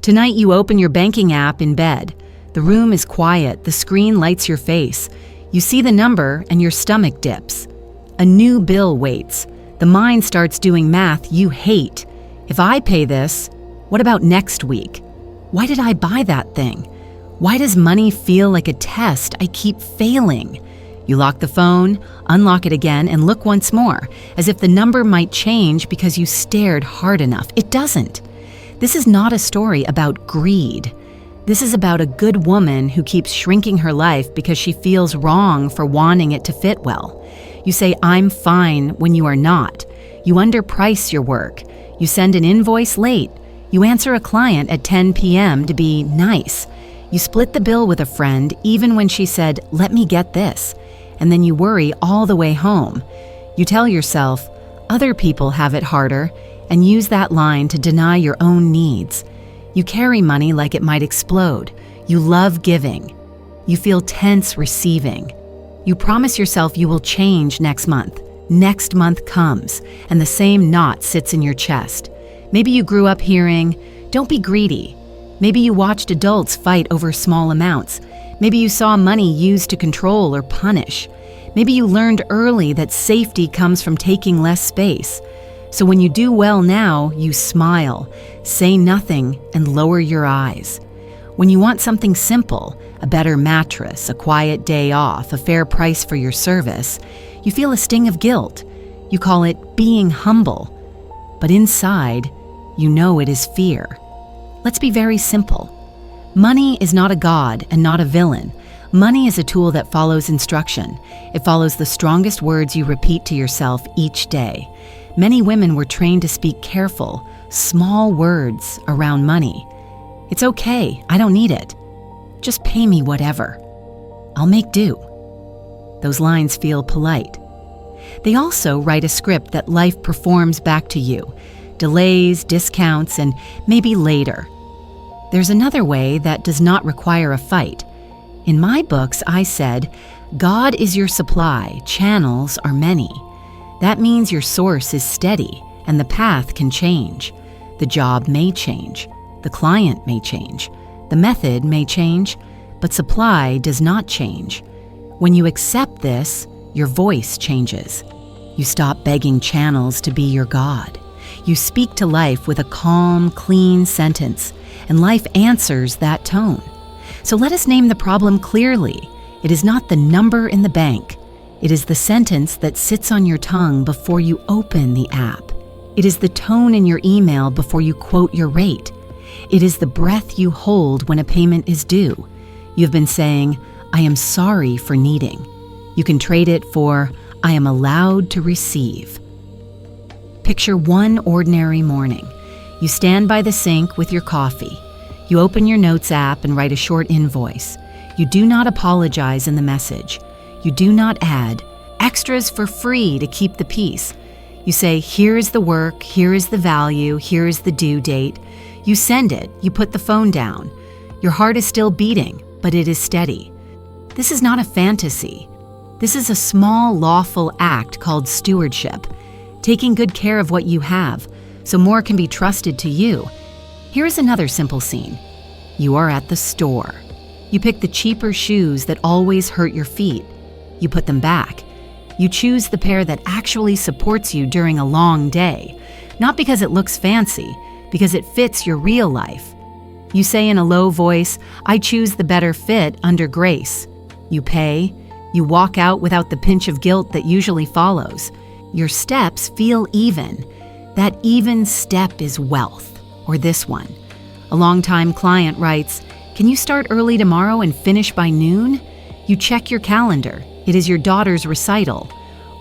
Tonight you open your banking app in bed. The room is quiet, the screen lights your face. You see the number and your stomach dips. A new bill waits. The mind starts doing math you hate. If I pay this, what about next week? Why did I buy that thing? Why does money feel like a test I keep failing? You lock the phone, unlock it again, and look once more, as if the number might change because you stared hard enough. It doesn't. This is not a story about greed. This is about a good woman who keeps shrinking her life because she feels wrong for wanting it to fit well. You say, "I'm fine," when you are not. You underprice your work. You send an invoice late. You answer a client at 10 p.m. to be nice. You split the bill with a friend even when she said, "Let me get this." And then you worry all the way home. You tell yourself, "Other people have it harder," and use that line to deny your own needs. You carry money like it might explode. You love giving. You feel tense receiving. You promise yourself you will change next month. Next month comes, and the same knot sits in your chest. Maybe you grew up hearing, "Don't be greedy." Maybe you watched adults fight over small amounts. Maybe you saw money used to control or punish. Maybe you learned early that safety comes from taking less space. So when you do well now, you smile, say nothing, and lower your eyes. When you want something simple, a better mattress, a quiet day off, a fair price for your service, you feel a sting of guilt. You call it being humble. But inside, you know it is fear. Let's be very simple. Money is not a god and not a villain. Money is a tool that follows instruction. It follows the strongest words you repeat to yourself each day. Many women were trained to speak careful, small words around money. "It's okay, I don't need it. Just pay me whatever. I'll make do." Those lines feel polite. They also write a script that life performs back to you. Delays, discounts, and maybe later. There's another way that does not require a fight. In my books, I said, God is your supply, channels are many. That means your source is steady, and the path can change. The job may change. The client may change. The method may change, but supply does not change. When you accept this, your voice changes. You stop begging channels to be your God. You speak to life with a calm, clean sentence, and life answers that tone. So let us name the problem clearly. It is not the number in the bank. It is the sentence that sits on your tongue before you open the app. It is the tone in your email before you quote your rate. It is the breath you hold when a payment is due. You've been saying, "I am sorry for needing." You can trade it for, "I am allowed to receive." Picture one ordinary morning. You stand by the sink with your coffee. You open your notes app and write a short invoice. You do not apologize in the message. You do not add extras for free to keep the peace. You say, "Here is the work, here is the value, here is the due date." You send it, you put the phone down. Your heart is still beating, but it is steady. This is not a fantasy. This is a small, lawful act called stewardship, taking good care of what you have, so more can be trusted to you. Here is another simple scene. You are at the store. You pick the cheaper shoes that always hurt your feet. You put them back. You choose the pair that actually supports you during a long day, not because it looks fancy, because it fits your real life. You say in a low voice, "I choose the better fit under grace." You pay. You walk out without the pinch of guilt that usually follows. Your steps feel even. That even step is wealth. Or this one. A longtime client writes, "Can you start early tomorrow and finish by noon?" You check your calendar. It is your daughter's recital.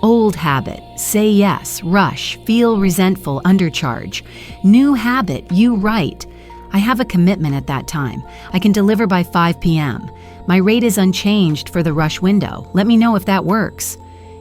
Old habit, say yes, rush, feel resentful, undercharge. New habit, you write. "I have a commitment at that time. I can deliver by 5 p.m. My rate is unchanged for the rush window. Let me know if that works."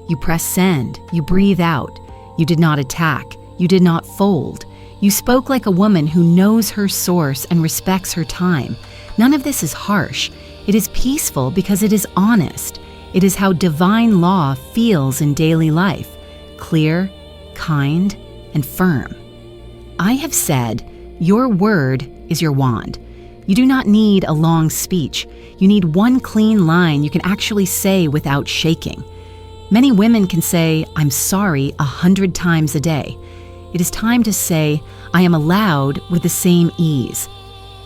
You press send. You breathe out. You did not attack. You did not fold. You spoke like a woman who knows her source and respects her time. None of this is harsh. It is peaceful because it is honest. It is how divine law feels in daily life, clear, kind, and firm. I have said, Your word is your wand. You do not need a long speech. You need one clean line you can actually say without shaking. Many women can say, "I'm sorry," 100 times a day. It is time to say, "I am allowed," with the same ease.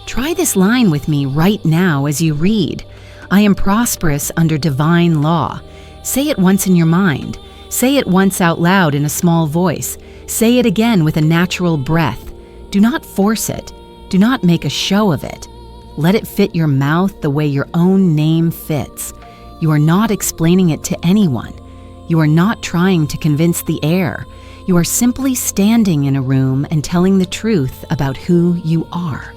Try this line with me right now as you read. "I am prosperous under divine law." Say it once in your mind. Say it once out loud in a small voice. Say it again with a natural breath. Do not force it. Do not make a show of it. Let it fit your mouth the way your own name fits. You are not explaining it to anyone. You are not trying to convince the air. You are simply standing in a room and telling the truth about who you are.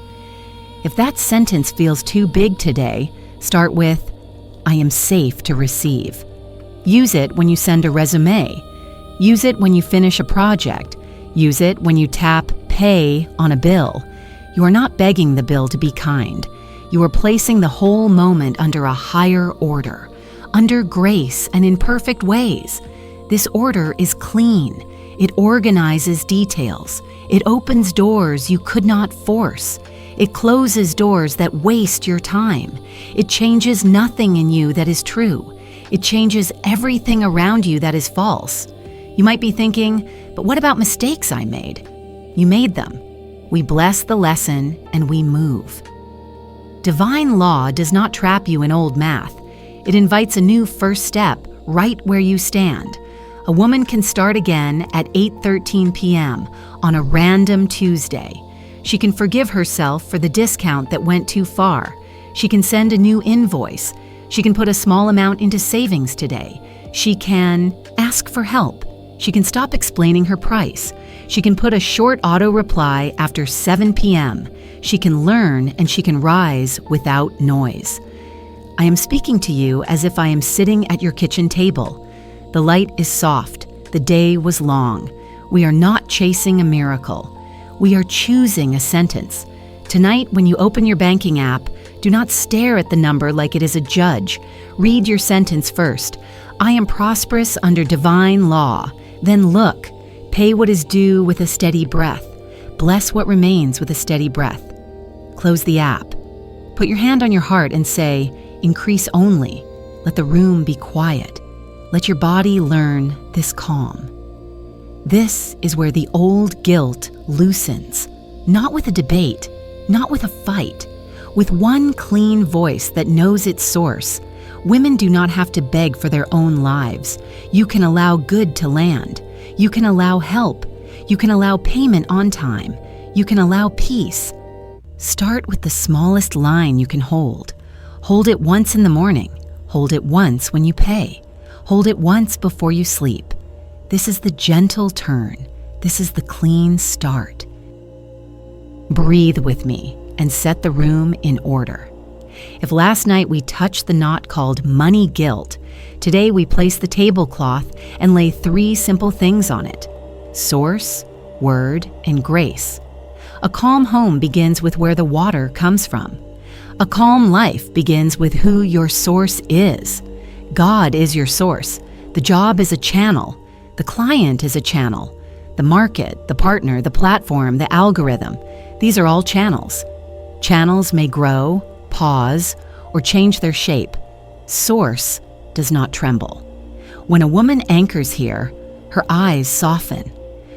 If that sentence feels too big today, start with, "I am safe to receive." Use it when you send a resume. Use it when you finish a project. Use it when you tap pay on a bill. You are not begging the bill to be kind. You are placing the whole moment under a higher order, under grace and in perfect ways. This order is clean. It organizes details. It opens doors you could not force. It closes doors that waste your time. It changes nothing in you that is true. It changes everything around you that is false. You might be thinking, but what about mistakes I made? You made them. We bless the lesson and we move. Divine law does not trap you in old math. It invites a new first step right where you stand. A woman can start again at 8:13 p.m. on a random Tuesday. She can forgive herself for the discount that went too far. She can send a new invoice. She can put a small amount into savings today. She can ask for help. She can stop explaining her price. She can put a short auto reply after 7 p.m. She can learn and she can rise without noise. I am speaking to you as if I am sitting at your kitchen table. The light is soft. The day was long. We are not chasing a miracle. We are choosing a sentence. Tonight, when you open your banking app, do not stare at the number like it is a judge. Read your sentence first. I am prosperous under divine law. Then look. Pay what is due with a steady breath. Bless what remains with a steady breath. Close the app. Put your hand on your heart and say, "Increase only." Let the room be quiet. Let your body learn this calm. This is where the old guilt loosens, not with a debate, not with a fight, with one clean voice that knows its source. Women do not have to beg for their own lives. You can allow good to land. You can allow help. You can allow payment on time. You can allow peace. Start with the smallest line you can hold. Hold it once in the morning. Hold it once when you pay. Hold it once before you sleep. This is the gentle turn. This is the clean start. Breathe with me and set the room in order. If last night we touched the knot called money guilt, today we place the tablecloth and lay 3 simple things on it: source, word, and grace. A calm home begins with where the water comes from. A calm life begins with who your source is. God is your source. The job is a channel. The client is a channel. The market, the partner, the platform, the algorithm, these are all channels. Channels may grow, pause, or change their shape. Source does not tremble. When a woman anchors here, her eyes soften.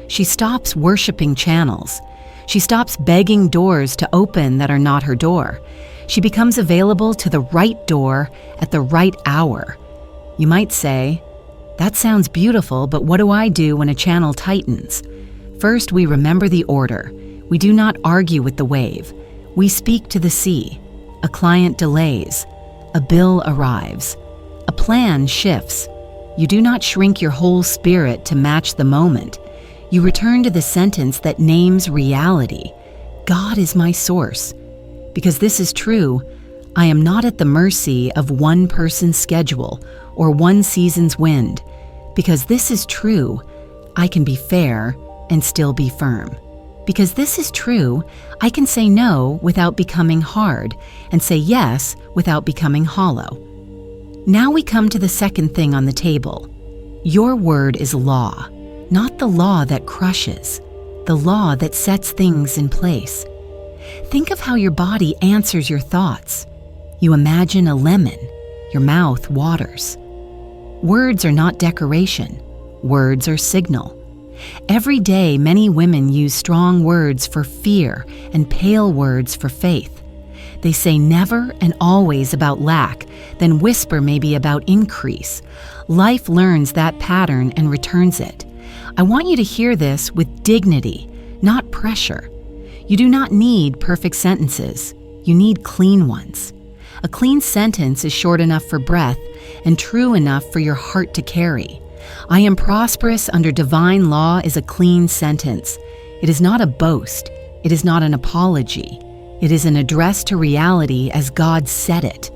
She stops worshiping channels. She stops begging doors to open that are not her door. She becomes available to the right door at the right hour. You might say, "That sounds beautiful, but what do I do when a channel tightens?" First, we remember the order. We do not argue with the wave. We speak to the sea. A client delays. A bill arrives. A plan shifts. You do not shrink your whole spirit to match the moment. You return to the sentence that names reality. God is my source. Because this is true, I am not at the mercy of one person's schedule or one season's wind. Because this is true, I can be fair and still be firm. Because this is true, I can say no without becoming hard and say yes without becoming hollow. Now we come to the second thing on the table. Your word is law, not the law that crushes. the law that sets things in place. Think of how your body answers your thoughts. You imagine a lemon, your mouth waters. Words are not decoration. Words are signal. Every day, many women use strong words for fear and pale words for faith. They say never and always about lack, then whisper maybe about increase. Life learns that pattern and returns it. I want you to hear this with dignity, not pressure. You do not need perfect sentences. You need clean ones. A clean sentence is short enough for breath and true enough for your heart to carry. I am prosperous under divine law is a clean sentence. It is not a boast. It is not an apology. It is an address to reality as God said it.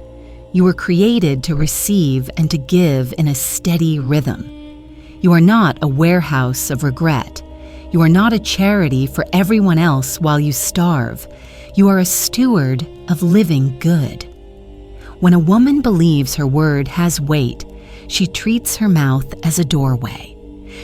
You were created to receive and to give in a steady rhythm. You are not a warehouse of regret. You are not a charity for everyone else while you starve. You are a steward of living good. When a woman believes her word has weight, she treats her mouth as a doorway.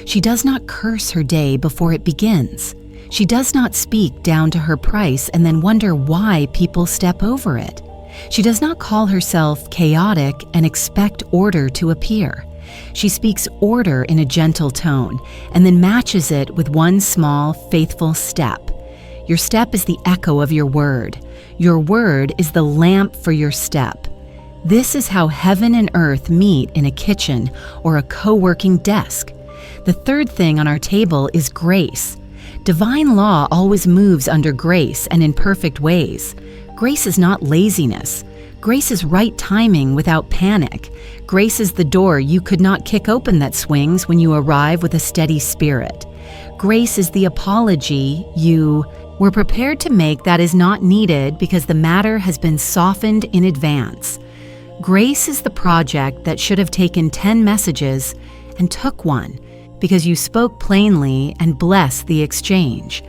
She does not curse her day before it begins. She does not speak down to her price and then wonder why people step over it. She does not call herself chaotic and expect order to appear. She speaks order in a gentle tone and then matches it with one small, faithful step. Your step is the echo of your word. Your word is the lamp for your step. This is how heaven and earth meet in a kitchen or a co-working desk. The third thing on our table is grace. Divine law always moves under grace and in perfect ways. Grace is not laziness. Grace is right timing without panic. Grace is the door you could not kick open that swings when you arrive with a steady spirit. Grace is the apology you were prepared to make that is not needed because the matter has been softened in advance. Grace is the project that should have taken 10 messages and took one because you spoke plainly and blessed the exchange.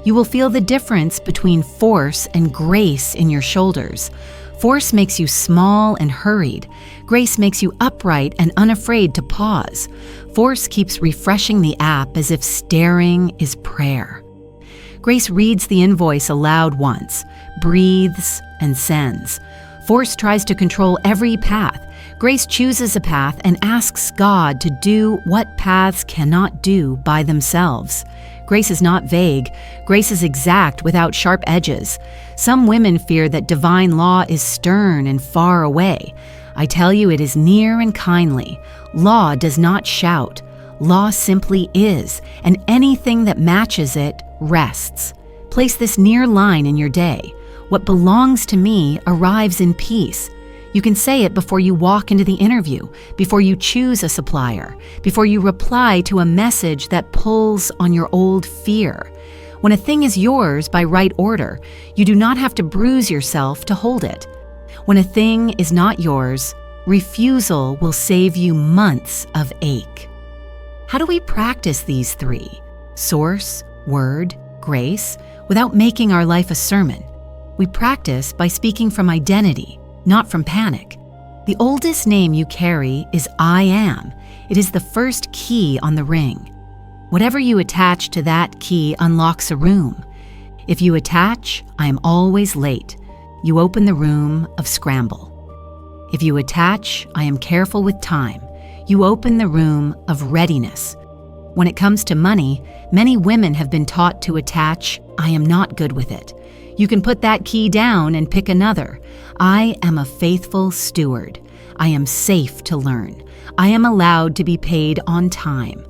You will feel the difference between force and grace in your shoulders. Force makes you small and hurried. Grace makes you upright and unafraid to pause. Force keeps refreshing the app as if staring is prayer. Grace reads the invoice aloud once, breathes, and sends. Force tries to control every path. Grace chooses a path and asks God to do what paths cannot do by themselves. Grace is not vague. Grace is exact without sharp edges. Some women fear that divine law is stern and far away. I tell you, it is near and kindly. Law does not shout. Law simply is, and anything that matches it rests. Place this near line in your day. What belongs to me arrives in peace. You can say it before you walk into the interview, before you choose a supplier, before you reply to a message that pulls on your old fear. When a thing is yours by right order, you do not have to bruise yourself to hold it. When a thing is not yours, refusal will save you months of ache. How do we practice these three? Source, word, grace, without making our life a sermon. We practice by speaking from identity, not from panic. The oldest name you carry is I am. It is the first key on the ring. Whatever you attach to that key unlocks a room. If you attach, I am always late, you open the room of scramble. If you attach, I am careful with time, you open the room of readiness. When it comes to money, many women have been taught to attach, I am not good with it. You can put that key down and pick another. I am a faithful steward. I am safe to learn. I am allowed to be paid on time.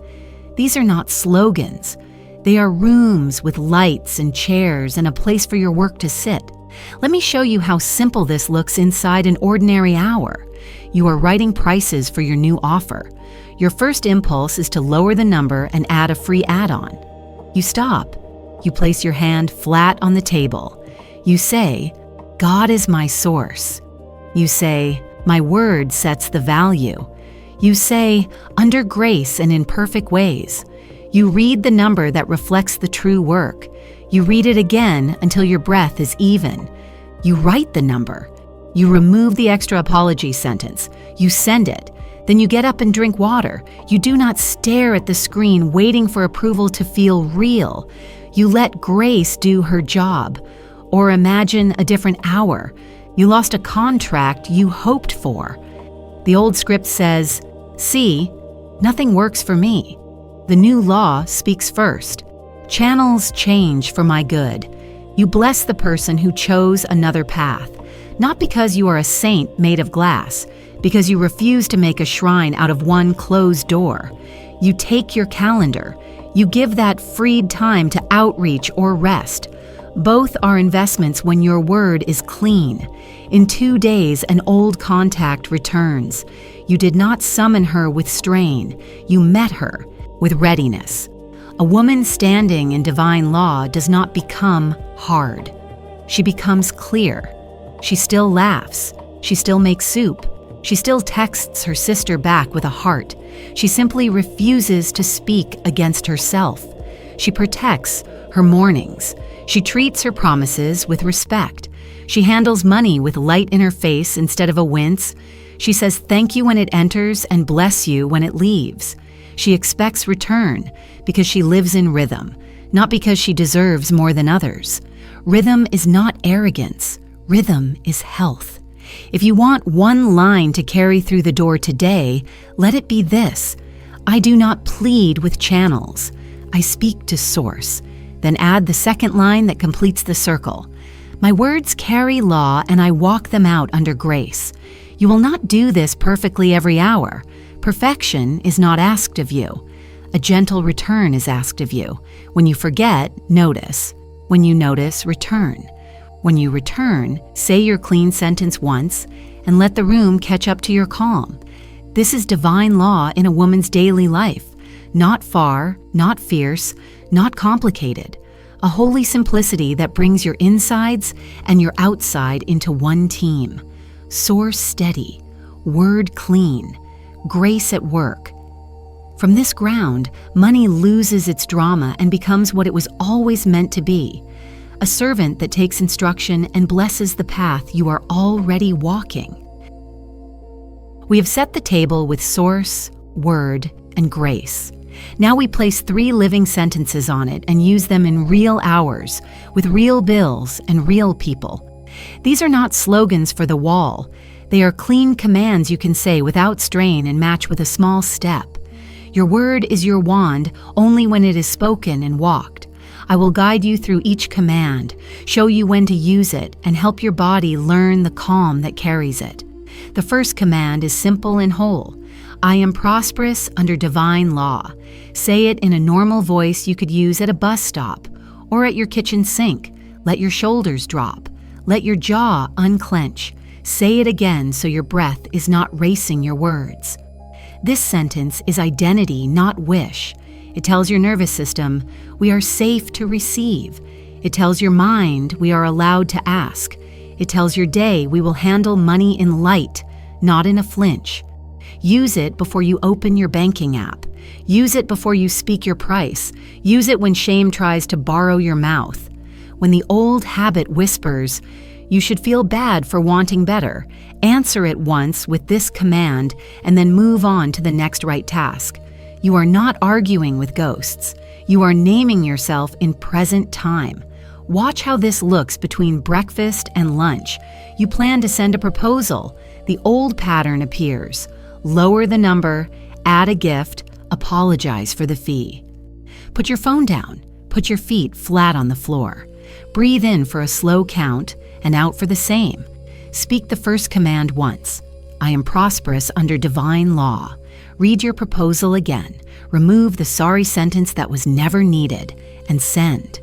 These are not slogans. They are rooms with lights and chairs and a place for your work to sit. Let me show you how simple this looks inside an ordinary hour. You are writing prices for your new offer. Your first impulse is to lower the number and add a free add-on. You stop. You place your hand flat on the table. You say, God is my source. You say, my word sets the value. You say, under grace and in perfect ways. You read the number that reflects the true work. You read it again until your breath is even. You write the number. You remove the extra apology sentence. You send it. Then you get up and drink water. You do not stare at the screen waiting for approval to feel real. You let grace do her job. Or imagine a different hour. You lost a contract you hoped for. The old script says, "See, nothing works for me." The new law speaks first. Channels change for my good. You bless the person who chose another path, not because you are a saint made of glass, because you refuse to make a shrine out of one closed door. You take your calendar. You give that freed time to outreach or rest. Both are investments when your word is clean. In 2 days, an old contact returns. You did not summon her with strain. You met her with readiness. A woman standing in divine law does not become hard. She becomes clear. She still laughs. She still makes soup. She still texts her sister back with a heart. She simply refuses to speak against herself. She protects her mornings. She treats her promises with respect. She handles money with light in her face instead of a wince. She says thank you when it enters and bless you when it leaves. She expects return because she lives in rhythm, not because she deserves more than others. Rhythm is not arrogance. Rhythm is health. If you want one line to carry through the door today, let it be this: I do not plead with channels. I speak to source. Then add the second line that completes the circle. My words carry law and I walk them out under grace. You will not do this perfectly every hour. Perfection is not asked of you. A gentle return is asked of you. When you forget, notice. When you notice, return. When you return, say your clean sentence once and let the room catch up to your calm. This is divine law in a woman's daily life. Not far, not fierce, not complicated. A holy simplicity that brings your insides and your outside into one team. Source steady, word clean, grace at work. From this ground, money loses its drama and becomes what it was always meant to be. A servant that takes instruction and blesses the path you are already walking. We have set the table with source, word, and grace. Now we place 3 living sentences on it and use them in real hours, with real bills and real people. These are not slogans for the wall. They are clean commands you can say without strain and match with a small step. Your word is your wand only when it is spoken and walked. I will guide you through each command, show you when to use it, and help your body learn the calm that carries it. The first command is simple and whole. I am prosperous under divine law. Say it in a normal voice you could use at a bus stop or at your kitchen sink. Let your shoulders drop. Let your jaw unclench. Say it again so your breath is not racing your words. This sentence is identity, not wish. It tells your nervous system, we are safe to receive. It tells your mind, we are allowed to ask. It tells your day, we will handle money in light, not in a flinch. Use it before you open your banking app. Use it before you speak your price. Use it when shame tries to borrow your mouth. When the old habit whispers, you should feel bad for wanting better, answer it once with this command and then move on to the next right task. You are not arguing with ghosts. You are naming yourself in present time. Watch how this looks between breakfast and lunch. You plan to send a proposal. The old pattern appears. Lower the number, add a gift, apologize for the fee. Put your phone down. Put your feet flat on the floor. Breathe in for a slow count and out for the same. Speak the first command once. I am prosperous under divine law. Read your proposal again. Remove the sorry sentence that was never needed and send.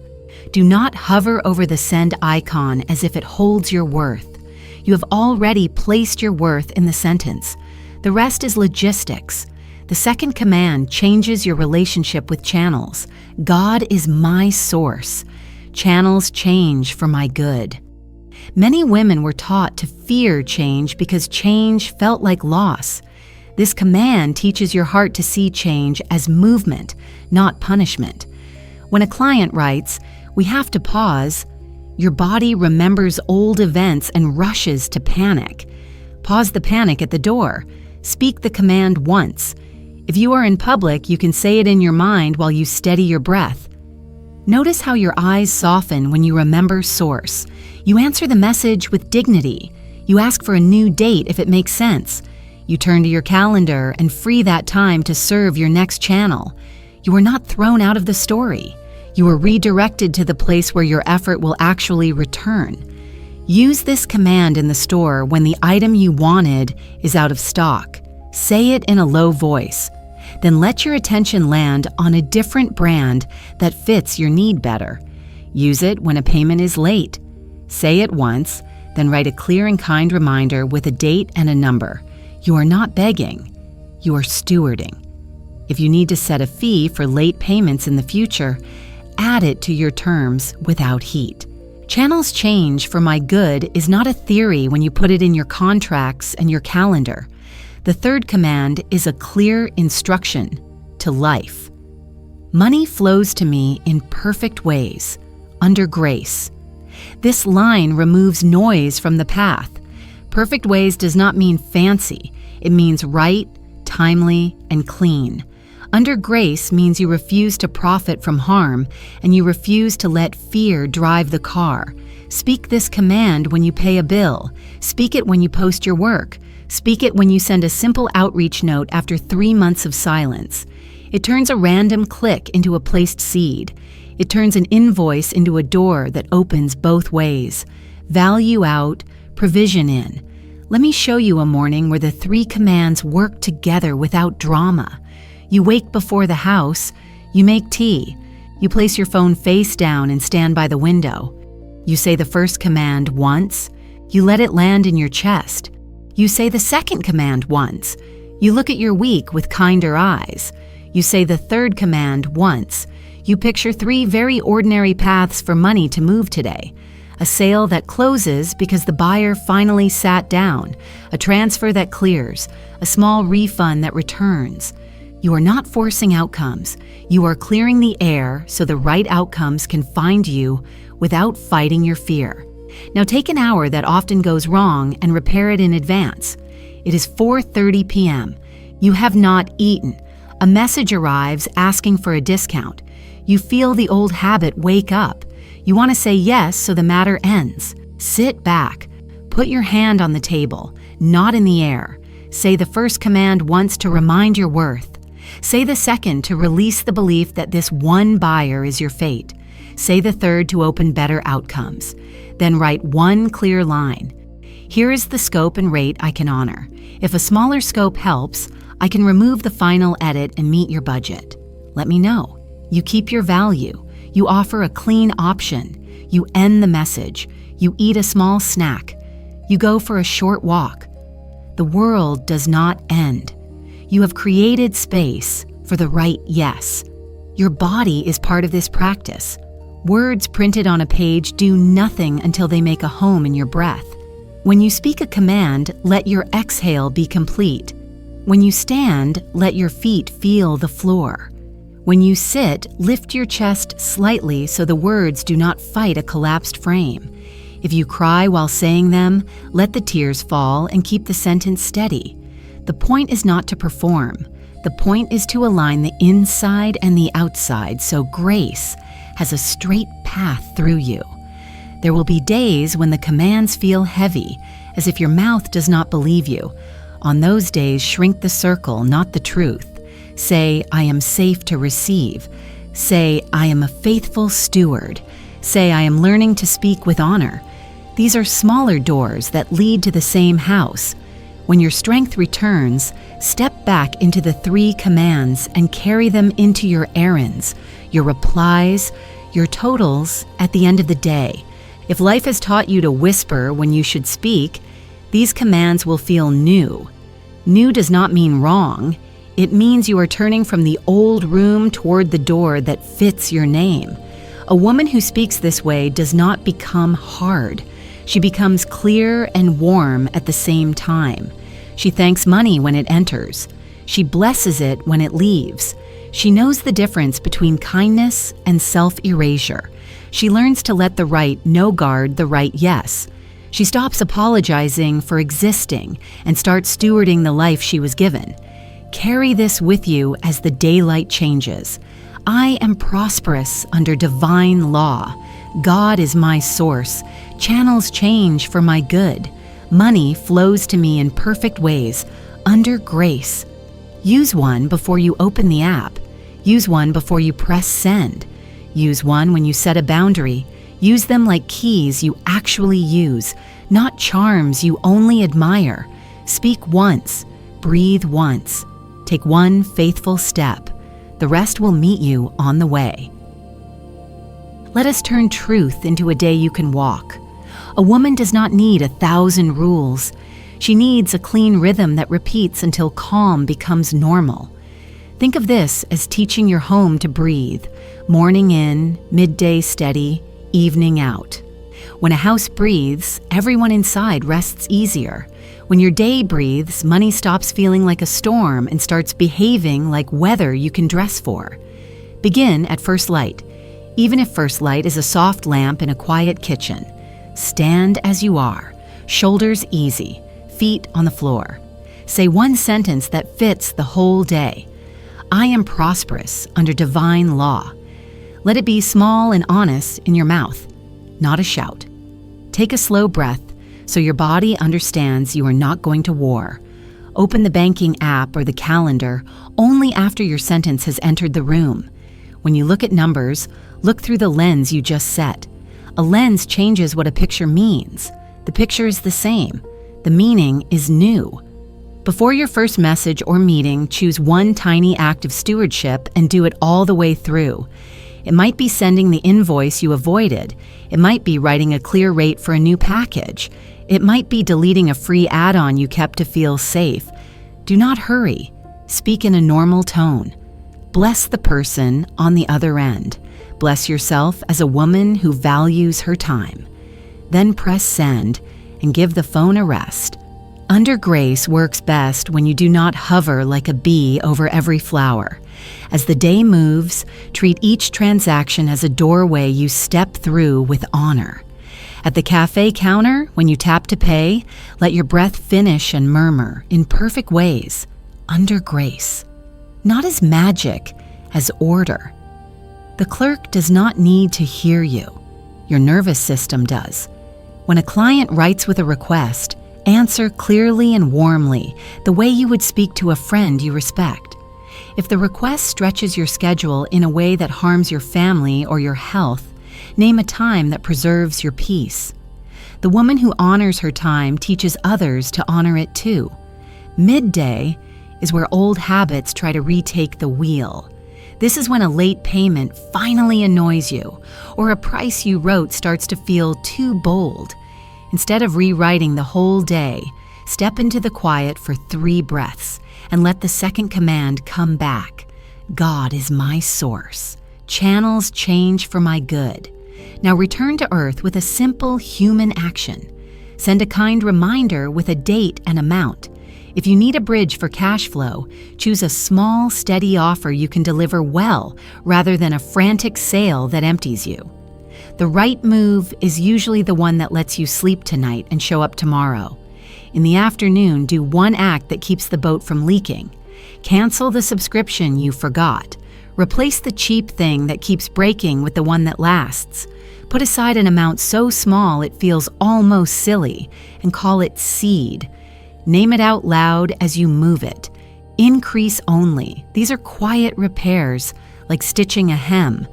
Do not hover over the send icon as if it holds your worth. You have already placed your worth in the sentence. The rest is logistics. The second command changes your relationship with channels. God is my source. Channels change for my good. Many women were taught to fear change because change felt like loss. This command teaches your heart to see change as movement, not punishment. When a client writes, we have to pause, your body remembers old events and rushes to panic. Pause the panic at the door. Speak the command once. If you are in public, you can say it in your mind while you steady your breath. Notice how your eyes soften when you remember source. You answer the message with dignity. You ask for a new date if it makes sense. You turn to your calendar and free that time to serve your next channel. You are not thrown out of the story. You are redirected to the place where your effort will actually return. Use this command in the store when the item you wanted is out of stock. Say it in a low voice. Then let your attention land on a different brand that fits your need better. Use it when a payment is late. Say it once, then write a clear and kind reminder with a date and a number. You are not begging, you are stewarding. If you need to set a fee for late payments in the future, add it to your terms without heat. Channels change for my good is not a theory when you put it in your contracts and your calendar. The third command is a clear instruction to life. Money flows to me in perfect ways, under grace. This line removes noise from the path. Perfect ways does not mean fancy. It means right, timely, and clean. Under grace means you refuse to profit from harm, and you refuse to let fear drive the car. Speak this command when you pay a bill. Speak it when you post your work. Speak it when you send a simple outreach note after 3 months of silence. It turns a random click into a placed seed. It turns an invoice into a door that opens both ways. Value out, provision in. Let me show you a morning where the 3 commands work together without drama. You wake before the house. You make tea. You place your phone face down and stand by the window. You say the first command once. You let it land in your chest. You say the second command once. You look at your week with kinder eyes. You say the third command once. You picture 3 very ordinary paths for money to move today. A sale that closes because the buyer finally sat down. A transfer that clears. A small refund that returns. You are not forcing outcomes. You are clearing the air so the right outcomes can find you without fighting your fear. Now take an hour that often goes wrong and repair it in advance. It is 4:30 p.m. You have not eaten. A message arrives asking for a discount. You feel the old habit wake up. You want to say yes so the matter ends. Sit back. Put your hand on the table, not in the air. Say the first command once to remind your worth. Say the second to release the belief that this one buyer is your fate. Say the third to open better outcomes. Then write one clear line. Here is the scope and rate I can honor. If a smaller scope helps, I can remove the final edit and meet your budget. Let me know. You keep your value. You offer a clean option. You end the message. You eat a small snack. You go for a short walk. The world does not end. You have created space for the right yes. Your body is part of this practice. Words printed on a page do nothing until they make a home in your breath. When you speak a command, let your exhale be complete. When you stand, let your feet feel the floor. When you sit, lift your chest slightly so the words do not fight a collapsed frame. If you cry while saying them, let the tears fall and keep the sentence steady. The point is not to perform. The point is to align the inside and the outside so grace has a straight path through you. There will be days when the commands feel heavy, as if your mouth does not believe you. On those days, shrink the circle, not the truth. Say, I am safe to receive. Say, I am a faithful steward. Say, I am learning to speak with honor. These are smaller doors that lead to the same house. When your strength returns, step back into the 3 commands and carry them into your errands, your replies, your totals at the end of the day. If life has taught you to whisper when you should speak, these commands will feel new. New does not mean wrong. It means you are turning from the old room toward the door that fits your name. A woman who speaks this way does not become hard. She becomes clear and warm at the same time. She thanks money when it enters. She blesses it when it leaves. She knows the difference between kindness and self-erasure. She learns to let the right no guard the right yes. She stops apologizing for existing and starts stewarding the life she was given. Carry this with you as the daylight changes. I am prosperous under divine law. God is my source. Channels change for my good. Money flows to me in perfect ways, under grace. Use one before you open the app. Use one before you press send. Use one when you set a boundary. Use them like keys you actually use, not charms you only admire. Speak once, breathe once. Take one faithful step. The rest will meet you on the way. Let us turn truth into a day you can walk. A woman does not need 1,000 rules. She needs a clean rhythm that repeats until calm becomes normal. Think of this as teaching your home to breathe. Morning in, midday steady, evening out. When a house breathes, everyone inside rests easier. When your day breathes, money stops feeling like a storm and starts behaving like weather you can dress for. Begin at first light, even if first light is a soft lamp in a quiet kitchen. Stand as you are, shoulders easy, feet on the floor. Say one sentence that fits the whole day. I am prosperous under divine law. Let it be small and honest in your mouth, not a shout. Take a slow breath so your body understands you are not going to war. Open the banking app or the calendar only after your sentence has entered the room. When you look at numbers, look through the lens you just set. A lens changes what a picture means. The picture is the same. The meaning is new. Before your first message or meeting, choose one tiny act of stewardship and do it all the way through. It might be sending the invoice you avoided. It might be writing a clear rate for a new package. It might be deleting a free add-on you kept to feel safe. Do not hurry. Speak in a normal tone. Bless the person on the other end. Bless yourself as a woman who values her time. Then press send and give the phone a rest. Under grace works best when you do not hover like a bee over every flower. As the day moves, treat each transaction as a doorway you step through with honor. At the cafe counter, when you tap to pay, let your breath finish and murmur in perfect ways, under grace. Not as magic, as order. The clerk does not need to hear you. Your nervous system does. When a client writes with a request, answer clearly and warmly, the way you would speak to a friend you respect. If the request stretches your schedule in a way that harms your family or your health, name a time that preserves your peace. The woman who honors her time teaches others to honor it too. Midday is where old habits try to retake the wheel. This is when a late payment finally annoys you, or a price you wrote starts to feel too bold. Instead of rewriting the whole day, step into the quiet for 3 breaths and let the second command come back. God is my source. Channels change for my good. Now return to earth with a simple human action. Send a kind reminder with a date and amount. If you need a bridge for cash flow, choose a small, steady offer you can deliver well rather than a frantic sale that empties you. The right move is usually the one that lets you sleep tonight and show up tomorrow. In the afternoon, do one act that keeps the boat from leaking. Cancel the subscription you forgot. Replace the cheap thing that keeps breaking with the one that lasts. Put aside an amount so small it feels almost silly and call it seed. Name it out loud as you move it. Increase only. These are quiet repairs, like stitching a hem.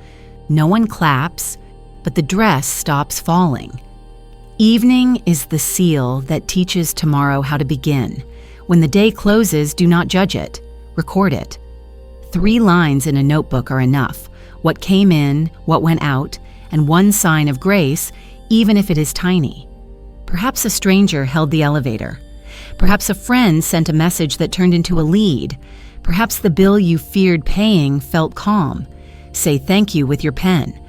No one claps, but the dress stops falling. Evening is the seal that teaches tomorrow how to begin. When the day closes, do not judge it. Record it. 3 lines in a notebook are enough. What came in, what went out, and one sign of grace, even if it is tiny. Perhaps a stranger held the elevator. Perhaps a friend sent a message that turned into a lead. Perhaps the bill you feared paying felt calm. Say thank you with your pen.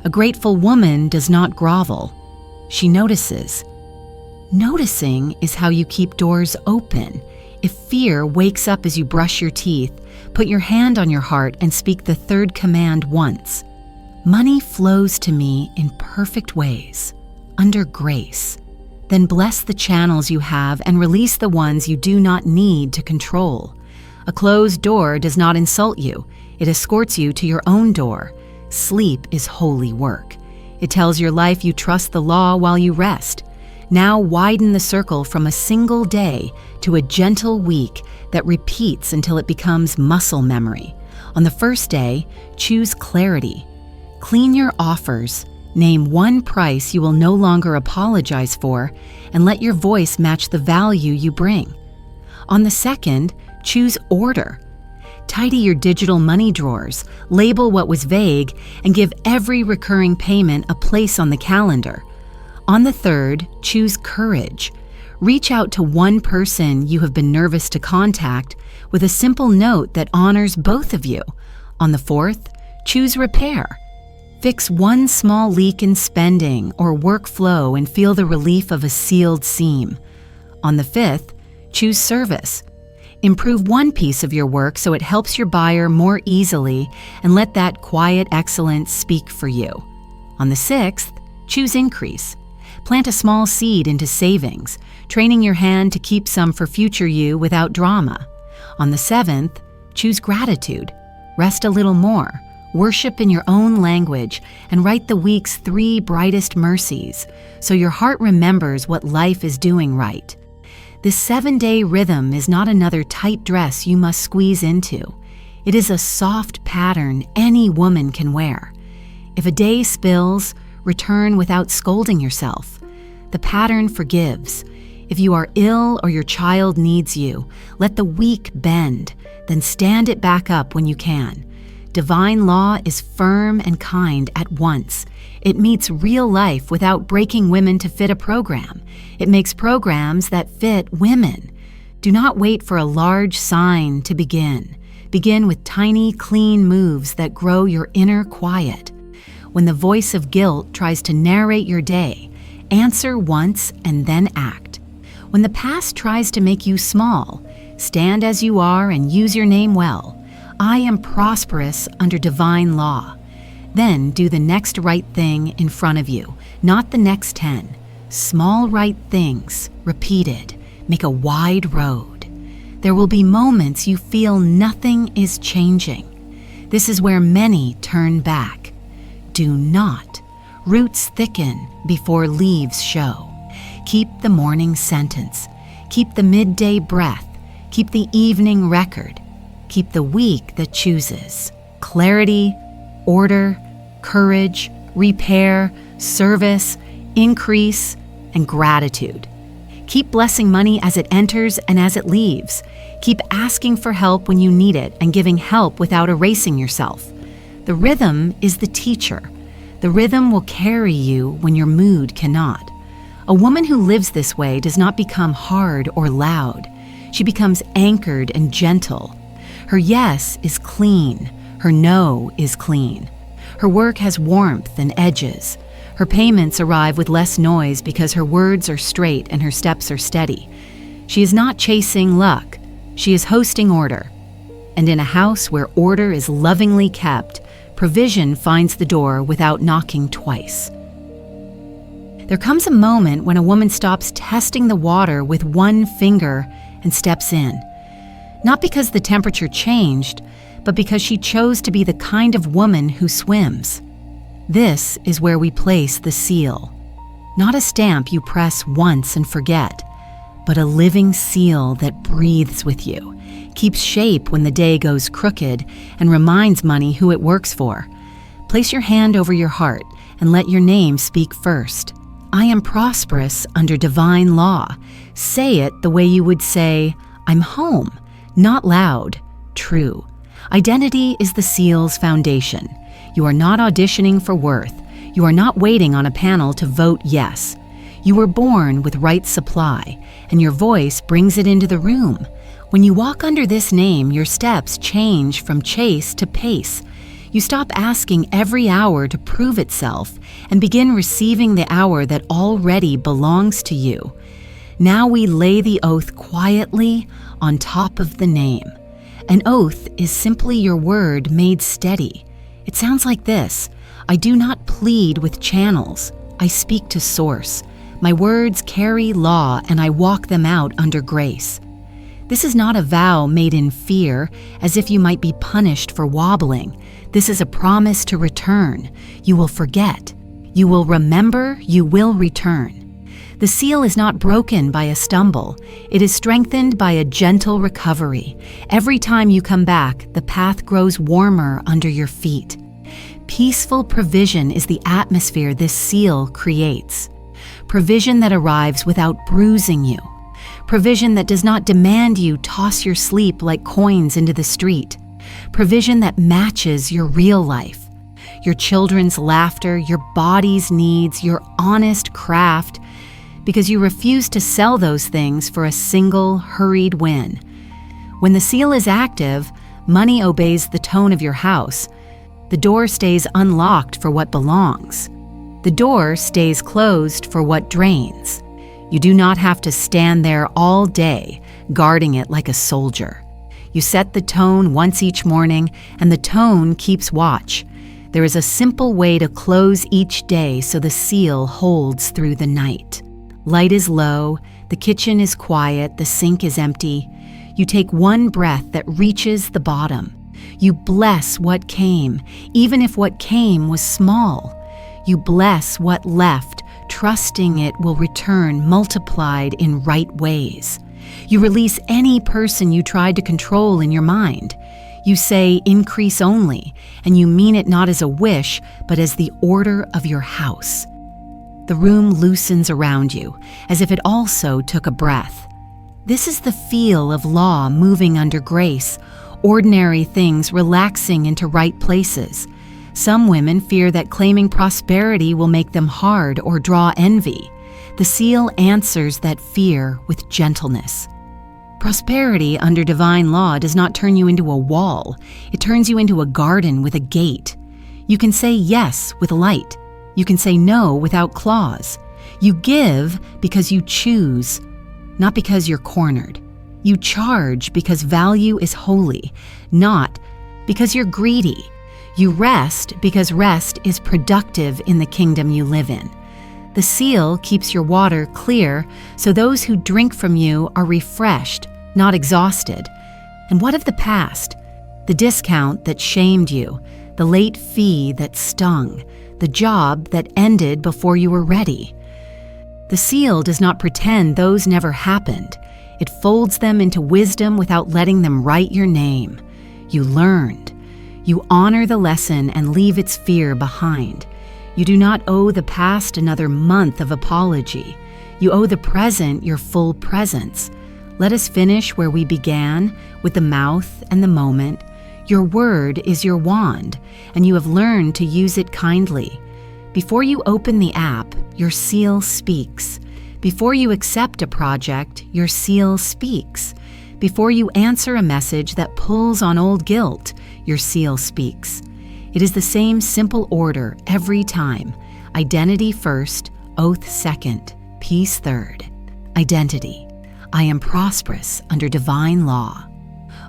A grateful woman does not grovel. She notices. Noticing is how you keep doors open. If fear wakes up as you brush your teeth, put your hand on your heart and speak the 3rd command once. Money flows to me in perfect ways, under grace. Then bless the channels you have and release the ones you do not need to control. A closed door does not insult you. It escorts you to your own door. Sleep is holy work. It tells your life you trust the law while you rest. Now widen the circle from a single day to a gentle week that repeats until it becomes muscle memory. On the first day, choose clarity. Clean your offers. Name one price you will no longer apologize for, and let your voice match the value you bring. On the second, choose order. Tidy your digital money drawers, label what was vague, and give every recurring payment a place on the calendar. On the third, choose courage. Reach out to one person you have been nervous to contact with a simple note that honors both of you. On the fourth, choose repair. Fix one small leak in spending or workflow and feel the relief of a sealed seam. On the fifth, choose service. Improve one piece of your work so it helps your buyer more easily, and let that quiet excellence speak for you. On the sixth, choose increase. Plant a small seed into savings, training your hand to keep some for future you without drama. On the seventh, choose gratitude. Rest a little more. Worship in your own language and write the week's 3 brightest mercies so your heart remembers what life is doing right. This 7-day rhythm is not another tight dress you must squeeze into. It is a soft pattern any woman can wear. If a day spills, return without scolding yourself. The pattern forgives. If you are ill or your child needs you, let the week bend, then stand it back up when you can. Divine law is firm and kind at once. It meets real life without breaking women to fit a program. It makes programs that fit women. Do not wait for a large sign to begin. Begin with tiny, clean moves that grow your inner quiet. When the voice of guilt tries to narrate your day, answer once and then act. When the past tries to make you small, stand as you are and use your name well. I am prosperous under divine law. Then do the next right thing in front of you, not the next 10. Small right things, repeated, make a wide road. There will be moments you feel nothing is changing. This is where many turn back. Do not. Roots thicken before leaves show. Keep the morning sentence. Keep the midday breath. Keep the evening record. Keep the week that chooses. Clarity, order, courage, repair, service, increase, and gratitude. Keep blessing money as it enters and as it leaves. Keep asking for help when you need it and giving help without erasing yourself. The rhythm is the teacher. The rhythm will carry you when your mood cannot. A woman who lives this way does not become hard or loud. She becomes anchored and gentle. Her yes is clean. Her no is clean. Her work has warmth and edges. Her payments arrive with less noise because her words are straight and her steps are steady. She is not chasing luck. She is hosting order. And in a house where order is lovingly kept, provision finds the door without knocking twice. There comes a moment when a woman stops testing the water with one finger and steps in. Not because the temperature changed, but because she chose to be the kind of woman who swims. This is where we place the seal. Not a stamp you press once and forget, but a living seal that breathes with you, keeps shape when the day goes crooked, and reminds money who it works for. Place your hand over your heart and let your name speak first. I am prosperous under divine law. Say it the way you would say, I'm home. Not loud, true. Identity is the seal's foundation. You are not auditioning for worth. You are not waiting on a panel to vote yes. You were born with right supply, and your voice brings it into the room. When you walk under this name, your steps change from chase to pace. You stop asking every hour to prove itself and begin receiving the hour that already belongs to you. Now we lay the oath quietly on top of the name. An oath is simply your word made steady. It sounds like this: I do not plead with channels. I speak to source. My words carry law and I walk them out under grace. This is not a vow made in fear, as if you might be punished for wobbling. This is a promise to return. You will forget. You will remember. You will return. The seal is not broken by a stumble. It is strengthened by a gentle recovery. Every time you come back, the path grows warmer under your feet. Peaceful provision is the atmosphere this seal creates. Provision that arrives without bruising you. Provision that does not demand you toss your sleep like coins into the street. Provision that matches your real life. Your children's laughter, your body's needs, your honest craft, because you refuse to sell those things for a single, hurried win. When the seal is active, money obeys the tone of your house. The door stays unlocked for what belongs. The door stays closed for what drains. You do not have to stand there all day, guarding it like a soldier. You set the tone once each morning, and the tone keeps watch. There is a simple way to close each day so the seal holds through the night. Light is low, the kitchen is quiet, the sink is empty. You take one breath that reaches the bottom. You bless what came, even if what came was small. You bless what left, trusting it will return multiplied in right ways. You release any person you tried to control in your mind. You say increase only, and you mean it not as a wish, but as the order of your house. The room loosens around you, as if it also took a breath. This is the feel of law moving under grace, ordinary things relaxing into right places. Some women fear that claiming prosperity will make them hard or draw envy. The seal answers that fear with gentleness. Prosperity under divine law does not turn you into a wall. It turns you into a garden with a gate. You can say yes with light. You can say no without clause. You give because you choose, not because you're cornered. You charge because value is holy, not because you're greedy. You rest because rest is productive in the kingdom you live in. The seal keeps your water clear, so those who drink from you are refreshed, not exhausted. And what of the past? The discount that shamed you, the late fee that stung, the job that ended before you were ready. The seal does not pretend those never happened. It folds them into wisdom without letting them write your name. You learned. You honor the lesson and leave its fear behind. You do not owe the past another month of apology. You owe the present your full presence. Let us finish where we began, with the mouth and the moment. Your word is your wand, and you have learned to use it kindly. Before you open the app, your seal speaks. Before you accept a project, your seal speaks. Before you answer a message that pulls on old guilt, your seal speaks. It is the same simple order every time. Identity first, oath second, peace third. Identity. I am prosperous under divine law.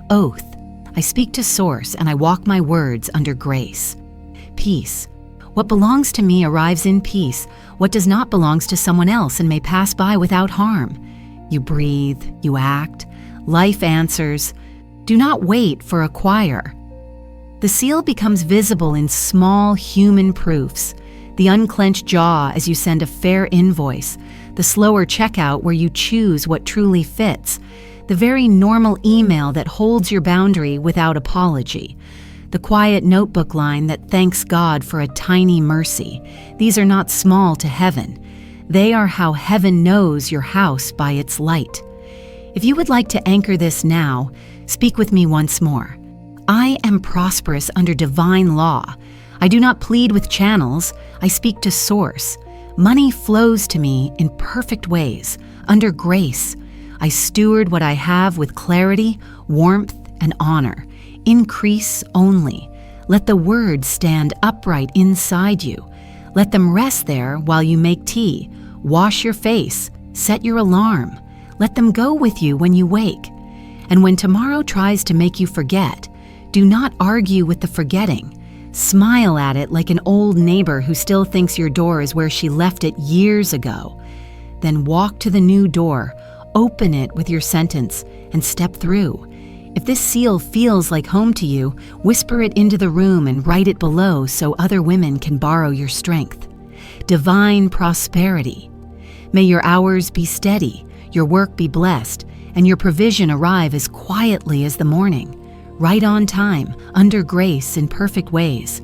Oath. I speak to source and I walk my words under grace. Peace. What belongs to me arrives in peace. What does not belongs to someone else and may pass by without harm. You breathe, you act. Life answers. Do not wait for a choir. The seal becomes visible in small human proofs. The unclenched jaw as you send a fair invoice. The slower checkout where you choose what truly fits. The very normal email that holds your boundary without apology. The quiet notebook line that thanks God for a tiny mercy. These are not small to heaven. They are how heaven knows your house by its light. If you would like to anchor this now, speak with me once more. I am prosperous under divine law. I do not plead with channels. I speak to source. Money flows to me in perfect ways, under grace. I steward what I have with clarity, warmth, and honor. Increase only. Let the words stand upright inside you. Let them rest there while you make tea. Wash your face. Set your alarm. Let them go with you when you wake. And when tomorrow tries to make you forget, do not argue with the forgetting. Smile at it like an old neighbor who still thinks your door is where she left it years ago. Then walk to the new door. Open it with your sentence and step through. If this seal feels like home to you, whisper it into the room and write it below so other women can borrow your strength. Divine prosperity. May your hours be steady, your work be blessed, and your provision arrive as quietly as the morning, right on time, under grace in perfect ways.